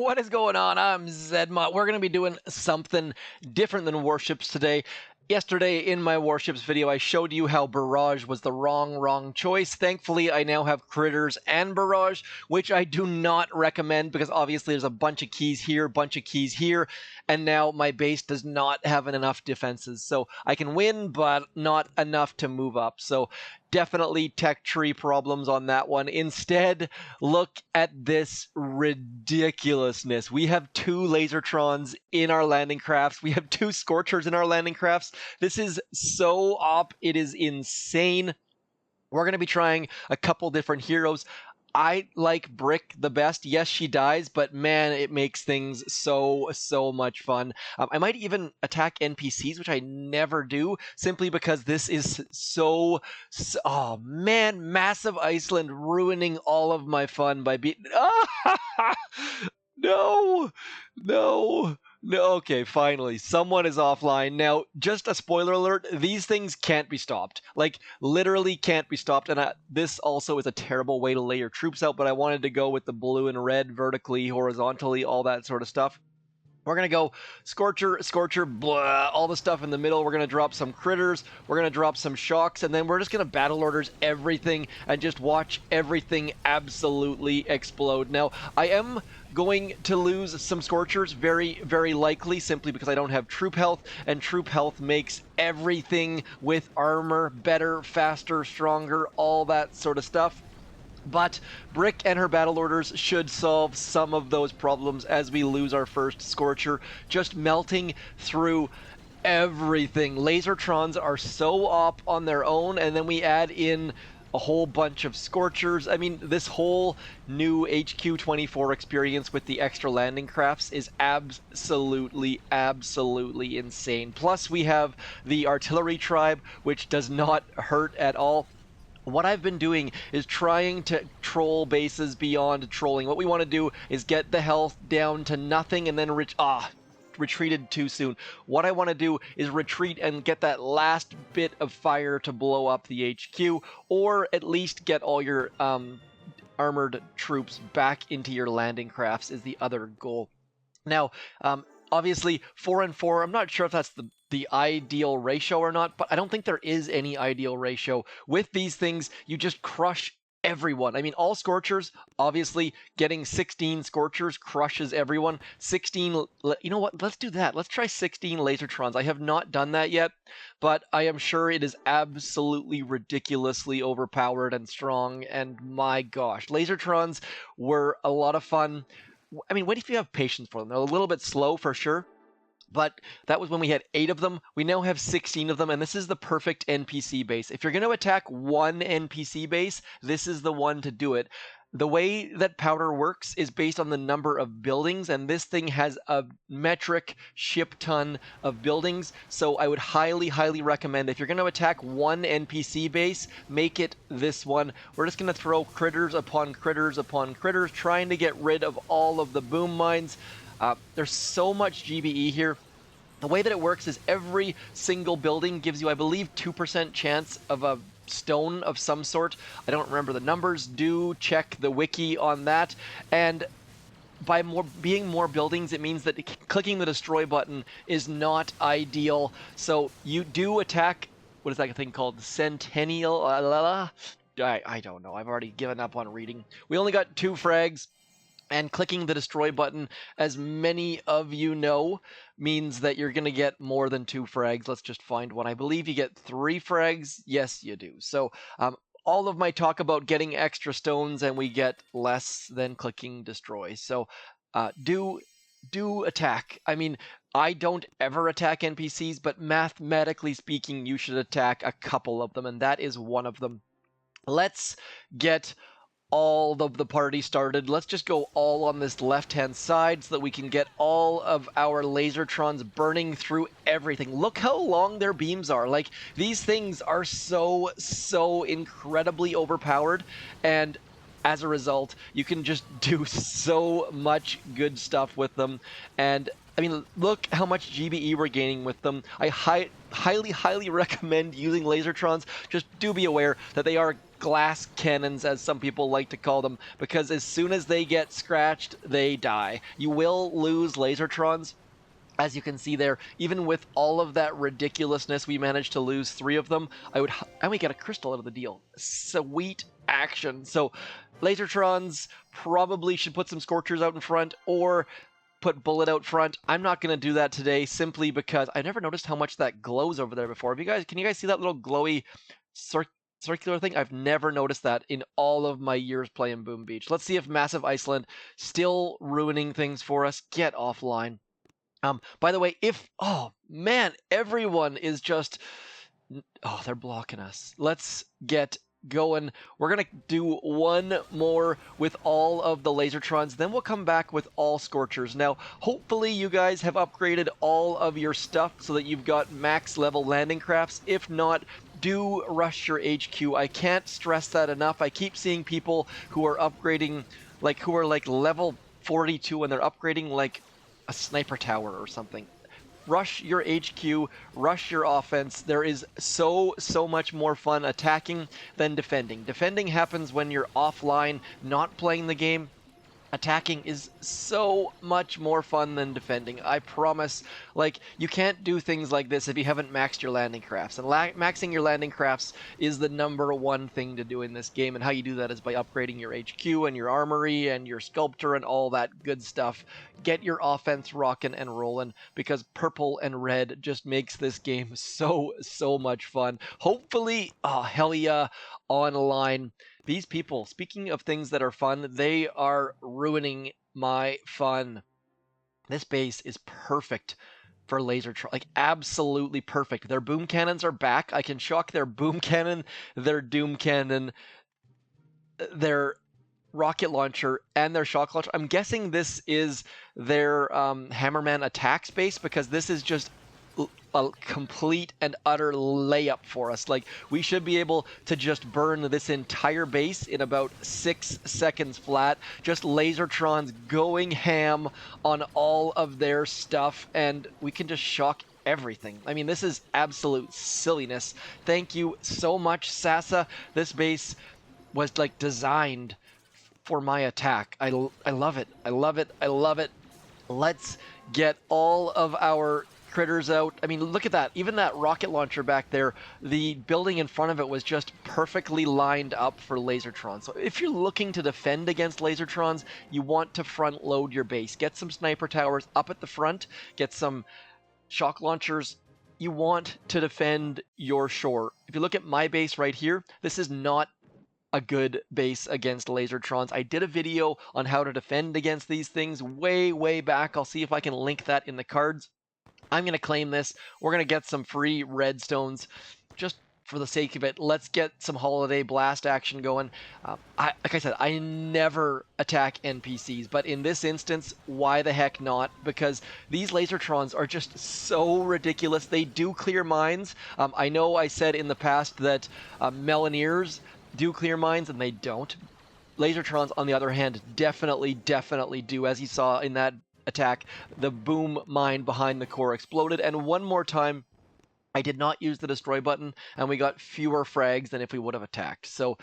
What is going on? I'm Zedma. We're going to be doing something different than warships today. Yesterday in my warships video, I showed you how barrage was the wrong choice. Thankfully, I now have critters and barrage, which I do not recommend because obviously there's a bunch of keys here, and now my base does not have enough defenses. So I can win, but not enough to move up. So definitely tech tree problems on that one. Instead, look at this ridiculousness. We have two Lazortrons in our landing crafts. We have two Scorchers in our landing crafts. This is so op. It is insane. We're going to be trying a couple different heroes. I like Brick the best. Yes, she dies, but man, it makes things so much fun. I might even attack NPCs, which I never do, simply because this is so oh man, Massive Iceland ruining all of my fun by being... No! No! No, okay, finally, someone is offline. Now, just a spoiler alert, these things can't be stopped. Like, literally can't be stopped, and this also is a terrible way to lay your troops out, but I wanted to go with the blue and red, vertically, horizontally, all that sort of stuff. We're going to go Scorcher, blah, all the stuff in the middle. We're going to drop some critters. We're going to drop some shocks. And then we're just going to battle orders everything and just watch everything absolutely explode. Now, I am going to lose some Scorchers, very likely, simply because I don't have troop health. And troop health makes everything with armor better, faster, stronger, all that sort of stuff. But Brick and her battle orders should solve some of those problems as we lose our first Scorcher, just melting through everything. Lazortrons are so op on their own, and then we add in a whole bunch of Scorchers. I mean, this whole new HQ24 experience with the extra landing crafts is absolutely insane. Plus, we have the artillery tribe, which does not hurt at all. What I've been doing is trying to troll bases beyond trolling. What we want to do is get the health down to nothing and then retreated too soon. What I want to do is retreat and get that last bit of fire to blow up the HQ, or at least get all your armored troops back into your landing crafts is the other goal. Now, obviously, 4 and 4, I'm not sure if that's the ideal ratio or not, but I don't think there is any ideal ratio. With these things, you just crush everyone. I mean, all Scorchers, obviously, getting 16 Scorchers crushes everyone. 16, you know what, let's do that. Let's try 16 Lazortrons. I have not done that yet, but I am sure it is absolutely ridiculously overpowered and strong, and my gosh, Lazortrons were a lot of fun. I mean, what if you have patience for them? They're a little bit slow for sure, but that was when we had 8 of them. We now have 16 of them, and this is the perfect NPC base. If you're going to attack one NPC base, this is the one to do it. The way that powder works is based on the number of buildings, and this thing has a metric ship ton of buildings, so I would highly recommend, if you're going to attack one NPC base, make it this one. We're just going to throw critters upon critters upon critters, trying to get rid of all of the boom mines. There's so much GBE here. The way that it works is every single building gives you, I believe, 2% chance of a stone of some sort. I don't remember the numbers. Do check the wiki on that. And by being more buildings, it means that clicking the destroy button is not ideal. So you do attack, what is that thing called? Centennial? I don't know. I've already given up on reading. We only got 2 frags. And clicking the destroy button, as many of you know, means that you're going to get more than 2 frags. Let's just find one. I believe you get 3 frags. Yes, you do. So all of my talk about getting extra stones, and we get less than clicking destroy. So do attack. I mean, I don't ever attack NPCs, but mathematically speaking, you should attack a couple of them, and that is one of them. Let's get all of the party started. Let's just go all on this left-hand side so that we can get all of our Lazortrons burning through everything. Look how long their beams are. Like, these things are so incredibly overpowered, and as a result, you can just do so much good stuff with them. And I mean, look how much GBE we're gaining with them. I highly recommend using Lazortrons. Just do be aware that they are glass cannons, as some people like to call them, because as soon as they get scratched, they die. You will lose Lazortrons. As you can see there, even with all of that ridiculousness, we managed to lose 3 of them. And we get a crystal out of the deal. Sweet action. So Lazortrons probably should put some Scorchers out in front, or put Bullet out front. I'm not going to do that today, simply because I never noticed how much that glows over there before. Can you guys see that little glowy circular thing? I've never noticed that in all of my years playing Boom Beach. Let's see if Massive Iceland still ruining things for us. Get offline. By the way, oh man, everyone is just, oh, they're blocking us. Let's get going. We're gonna do one more with all of the Lazortrons, then we'll come back with all Scorchers. Now, hopefully you guys have upgraded all of your stuff so that you've got max level landing crafts. If not, do rush your HQ. I can't stress that enough. I keep seeing people who are upgrading, who are level 42 and they're upgrading like a sniper tower or something. Rush your HQ, rush your offense. There is so much more fun attacking than defending. Defending happens when you're offline, not playing the game. Attacking is so much more fun than defending. I promise. You can't do things like this if you haven't maxed your landing crafts. And maxing your landing crafts is the #1 thing to do in this game. And how you do that is by upgrading your HQ and your armory and your sculptor and all that good stuff. Get your offense rocking and rolling, because purple and red just makes this game so much fun. Hopefully, oh hell yeah, online. These people, speaking of things that are fun, they are ruining my fun. This base is perfect for Lazortron, absolutely perfect. Their boom cannons are back. I can shock their boom cannon, their doom cannon, their rocket launcher, and their shock launcher. I'm guessing this is their Hammerman attack space, because this is just a complete and utter layup for us. We should be able to just burn this entire base in about 6 seconds flat. Just Lazortrons going ham on all of their stuff, and we can just shock everything. I mean, this is absolute silliness. Thank you so much, Sasa. This base was designed for my attack. I love it. I love it. I love it. Let's get all of our critters out. I mean, look at that. Even that rocket launcher back there, the building in front of it was just perfectly lined up for Lazortrons. So if you're looking to defend against Lazortrons, you want to front load your base. Get some sniper towers up at the front, get some shock launchers. You want to defend your shore. If you look at my base right here, this is not a good base against Lazortrons. I did a video on how to defend against these things way back. I'll see if I can link that in the cards. I'm going to claim this. We're going to get some free redstones just for the sake of it. Let's get some holiday blast action going. Like I said, I never attack NPCs, but in this instance, why the heck not? Because these Lazortrons are just so ridiculous. They do clear mines. I know I said in the past that Melineers do clear mines, and they don't. Lazortrons, on the other hand, definitely do. As you saw in that attack, the boom mine behind the core exploded, and one more time I did not use the destroy button, and we got fewer frags than if we would have attacked. So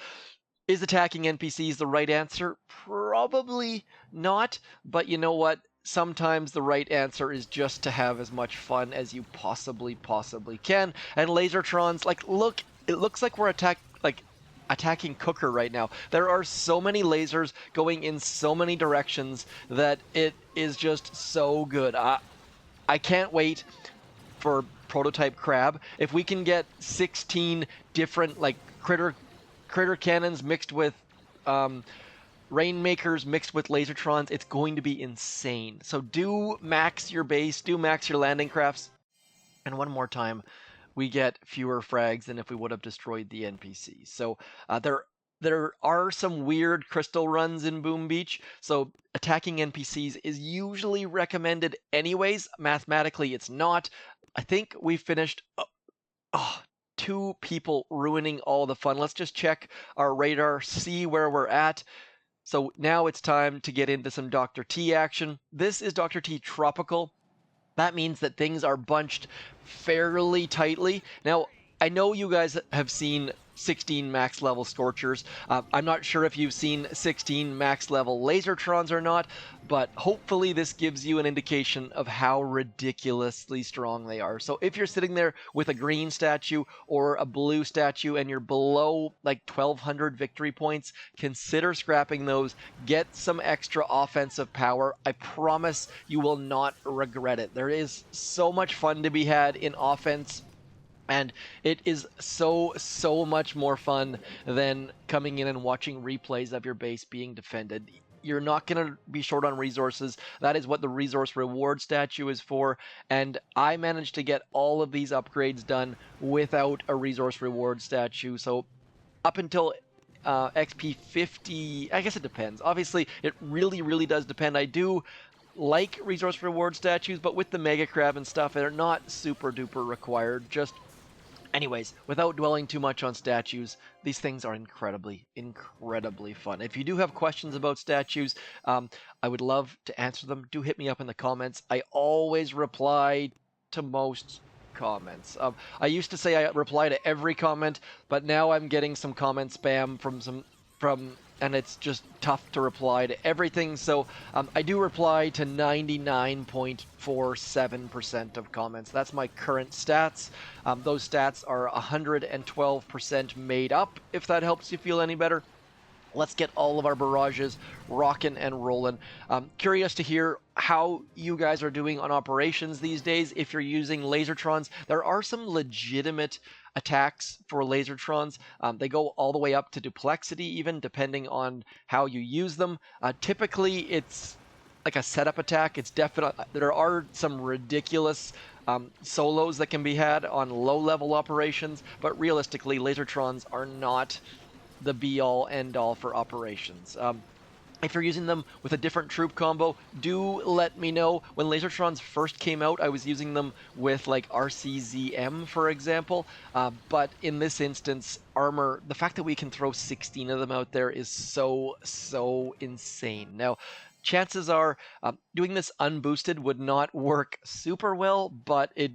is attacking NPCs the right answer? Probably not, but you know what? Sometimes the right answer is just to have as much fun as you possibly can. And Lazortrons, look, it looks like we're attacking Cooker right now. There are so many lasers going in so many directions that it is just so good. I can't wait for Prototype Crab. If we can get 16 different critter cannons mixed with Rainmakers mixed with Lazortrons, it's going to be insane. So do max your base, do max your landing crafts, and one more time, we get fewer frags than if we would have destroyed the NPCs. So there are some weird crystal runs in Boom Beach, so attacking NPCs is usually recommended anyways. Mathematically, it's not. I think we finished 2 people ruining all the fun. Let's just check our radar, see where we're at. So now it's time to get into some Dr. T action. This is Dr. T Tropical. That means that things are bunched fairly tightly. Now, I know you guys have seen 16 max level Scorchers. I'm not sure if you've seen 16 max level Lazortrons or not, but hopefully this gives you an indication of how ridiculously strong they are. So if you're sitting there with a green statue or a blue statue and you're below like 1200 victory points, consider scrapping those. Get some extra offensive power. I promise you will not regret it. There is so much fun to be had in offense, and it is so much more fun than coming in and watching replays of your base being defended. You're not going to be short on resources. That is what the resource reward statue is for, and I managed to get all of these upgrades done without a resource reward statue. So up until XP 50, I guess it depends. Obviously, it really does depend. I do like resource reward statues, but with the Mega Crab and stuff, they're not super duper required. Just anyways, without dwelling too much on statues, these things are incredibly fun. If you do have questions about statues, I would love to answer them. Do hit me up in the comments. I always reply to most comments. I used to say I reply to every comment, but now I'm getting some comment spam from and it's just tough to reply to everything. So I do reply to 99.47% of comments. That's my current stats. Those stats are 112% made up, if that helps you feel any better. Let's get all of our barrages rocking and rolling. Curious to hear how you guys are doing on operations these days. If you're using Lazortrons, there are some legitimate attacks for Lazortrons. They go all the way up to duplexity even, depending on how you use them. Typically, it's like a setup attack. It's definite. There are some ridiculous solos that can be had on low-level operations, but realistically, Lazortrons are not the be-all, end-all for operations. If you're using them with a different troop combo, do let me know. When Lazortrons first came out, I was using them with like RCZM, for example. But in this instance, armor, the fact that we can throw 16 of them out there is so insane. Now, chances are doing this unboosted would not work super well, but it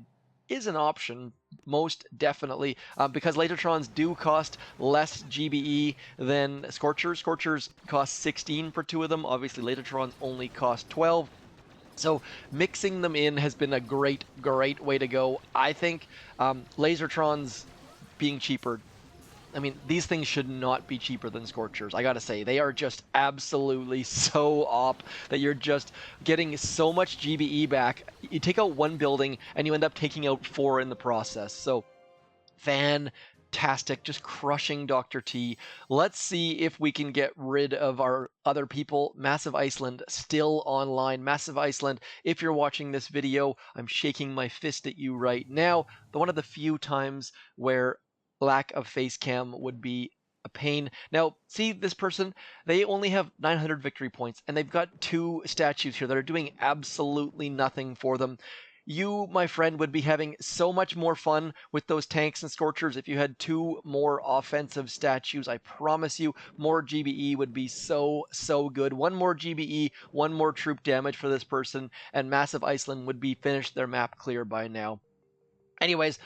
is an option, most definitely, because Lazortrons do cost less GBE than Scorchers. Scorchers cost 16 for two of them. Obviously, Lazortrons only cost 12. So mixing them in has been a great way to go. I think Lazortrons being cheaper, I mean, these things should not be cheaper than Scorchers. I gotta say, they are just absolutely so op that you're just getting so much GBE back. You take out one building and you end up taking out 4 in the process. So fantastic, just crushing Dr. T. Let's see if we can get rid of our other people. Massive Iceland still online. Massive Iceland, if you're watching this video, I'm shaking my fist at you right now. One of the few times where lack of face cam would be a pain. Now, see this person? They only have 900 victory points, and they've got 2 statues here that are doing absolutely nothing for them. You, my friend, would be having so much more fun with those tanks and Scorchers if you had 2 more offensive statues. I promise you, more GBE would be so good. 1 more GBE, 1 more troop damage for this person, and Massive Iceland would be finished their map clear by now. Anyways,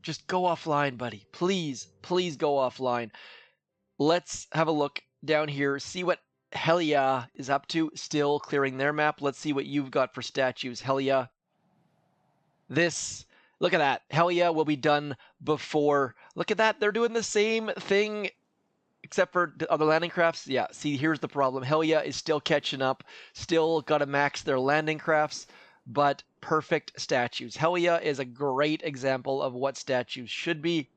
just go offline, buddy. Please go offline. Let's have a look down here, see what Hell Yeah is up to, still clearing their map. Let's see what you've got for statues, Hell Yeah. Look at that. Hell Yeah will be done before. Look at that. They're doing the same thing except for the other landing crafts. Yeah, see, here's the problem. Hell Yeah is still catching up. Still got to max their landing crafts, but perfect statues. Hell Yeah is a great example of what statues should be.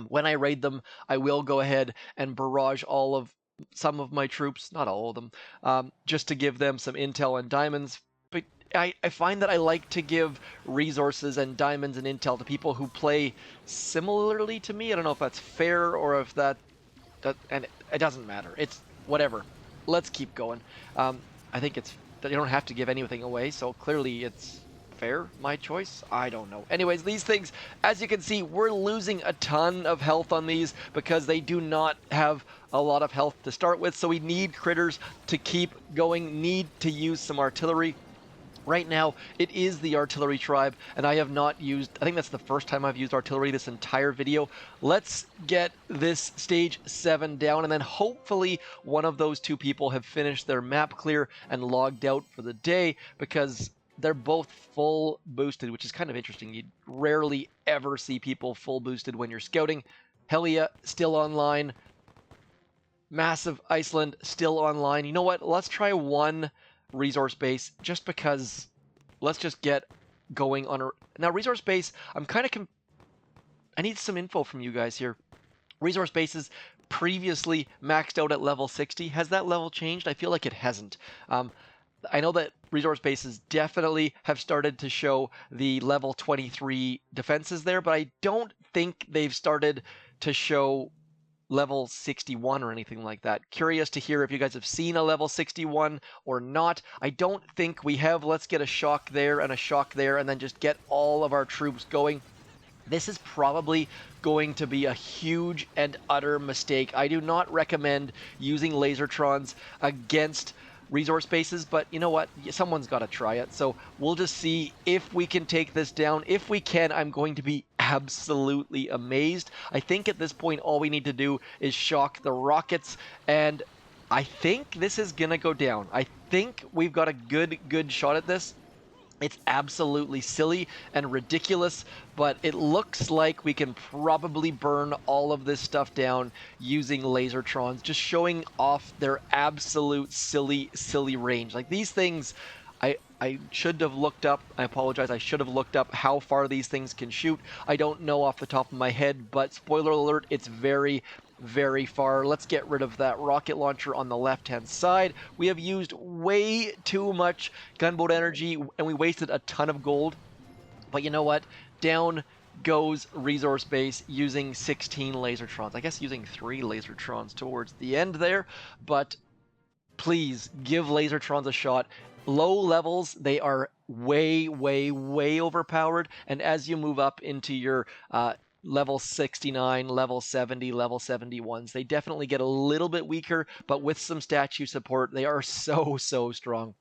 When I raid them, I will go ahead and barrage some of my troops, not all of them, just to give them some intel and diamonds. But I find that I like to give resources and diamonds and intel to people who play similarly to me. I don't know if that's fair or if and it doesn't matter. It's whatever. Let's keep going. I think it's that you don't have to give anything away, so clearly it's fair, my choice. I don't know. Anyways, these things, as you can see, we're losing a ton of health on these because they do not have a lot of health to start with, so we need critters to keep going, need to use some artillery. Right now, it is the artillery tribe, and I have not used, I think that's the first time I've used artillery this entire video. Let's get this stage 7 down, and then hopefully one of those two people have finished their map clear and logged out for the day, because they're both full boosted, which is kind of interesting. You rarely ever see people full boosted when you're scouting. Helia still online. Massive Iceland still online. You know what? Let's try one resource base just because. Let's just get going on a now resource base. I'm kind of I need some info from you guys here. Resource bases previously maxed out at level 60. Has that level changed? I feel like it hasn't. I know that resource bases definitely have started to show the level 23 defenses there, but I don't think they've started to show level 61 or anything like that. Curious to hear if you guys have seen a level 61 or not. I don't think we have. Let's get a shock there and a shock there and then just get all of our troops going. This is probably going to be a huge and utter mistake. I do not recommend using Lazortrons against resource bases, but you know what? Someone's got to try it. So we'll just see if we can take this down. If we can, I'm going to be absolutely amazed. I think at this point, all we need to do is shock the rockets, and I think this is going to go down. I think we've got a good shot at this. It's absolutely silly and ridiculous, but it looks like we can probably burn all of this stuff down using Lazortrons, just showing off their absolute silly range. Like these things, I should have looked up, I apologize, I should have looked up how far these things can shoot. I don't know off the top of my head, but spoiler alert, it's very far. Let's get rid of that rocket launcher on the left-hand side. We have used way too much gunboat energy, and we wasted a ton of gold. But you know what? Down goes resource base using 16 Lazortrons. I guess using 3 Lazortrons towards the end there, but please give Lazortrons a shot. Low levels, they are way overpowered, and as you move up into your level 69, level 70, level 71s, they definitely get a little bit weaker, but with some statue support, they are so strong.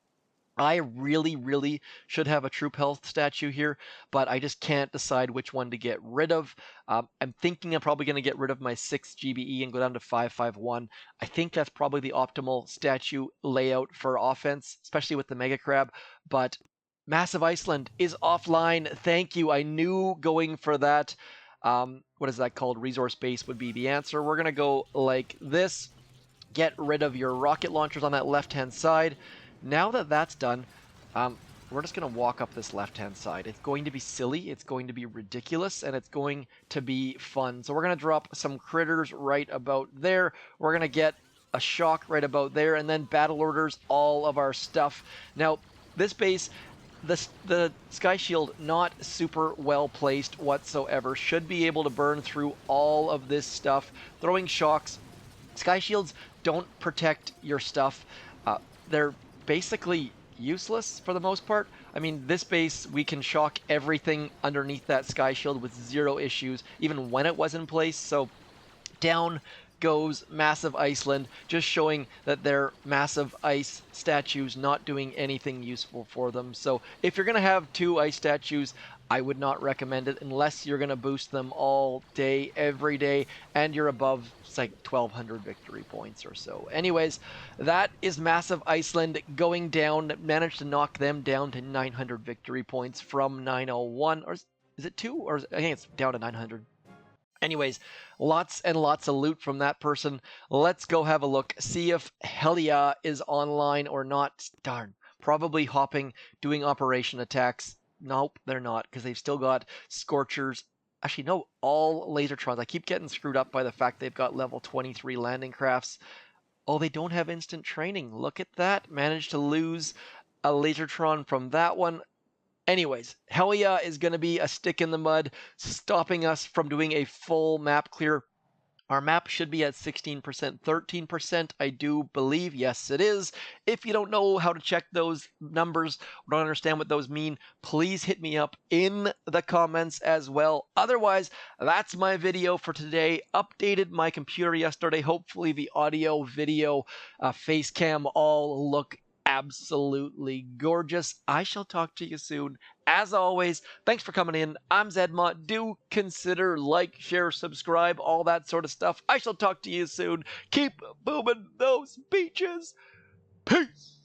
I really should have a troop health statue here, but I just can't decide which one to get rid of. I'm thinking I'm probably going to get rid of my 6 GBE and go down to 551. I think that's probably the optimal statue layout for offense, especially with the Mega Crab, but Massive Iceland is offline. Thank you. I knew going for that, what is that called? Resource base would be the answer. We're going to go like this. Get rid of your rocket launchers on that left-hand side. Now that that's done, we're just going to walk up this left-hand side. It's going to be silly, it's going to be ridiculous, and it's going to be fun. So we're going to drop some critters right about there. We're going to get a shock right about there, and then battle orders all of our stuff. Now, this base, the Sky Shield, not super well placed whatsoever. Should be able to burn through all of this stuff. Throwing shocks. Sky Shields don't protect your stuff. They're basically useless for the most part. I mean, this base, we can shock everything underneath that Sky Shield with 0 issues, even when it was in place. So down goes Massive Iceland, just showing that they're massive ice statues, not doing anything useful for them. So if you're going to have 2 ice statues, I would not recommend it unless you're going to boost them all day, every day, and you're above, it's like 1,200 victory points or so. Anyways, that is Massive Iceland going down. Managed to knock them down to 900 victory points from 901. Or is it 2? Or I think it's down to 900. Anyways, lots and lots of loot from that person. Let's go have a look, see if Helia is online or not. Darn, probably hopping, doing operation attacks. Nope, they're not, because they've still got Scorchers. Actually, no, all Lazortrons. I keep getting screwed up by the fact they've got level 23 landing crafts. Oh, they don't have instant training. Look at that. Managed to lose a Lazortron from that one. Anyways, Helia is going to be a stick in the mud, stopping us from doing a full map clear. Our map should be at 16%, 13%, I do believe. Yes, it is. If you don't know how to check those numbers, or don't understand what those mean, please hit me up in the comments as well. Otherwise, that's my video for today. Updated my computer yesterday. Hopefully the audio, video, face cam all look absolutely gorgeous. I shall talk to you soon. As always, thanks for coming in. I'm Zedma. Do consider like, share, subscribe, all that sort of stuff. I shall talk to you soon. Keep booming those beaches. Peace.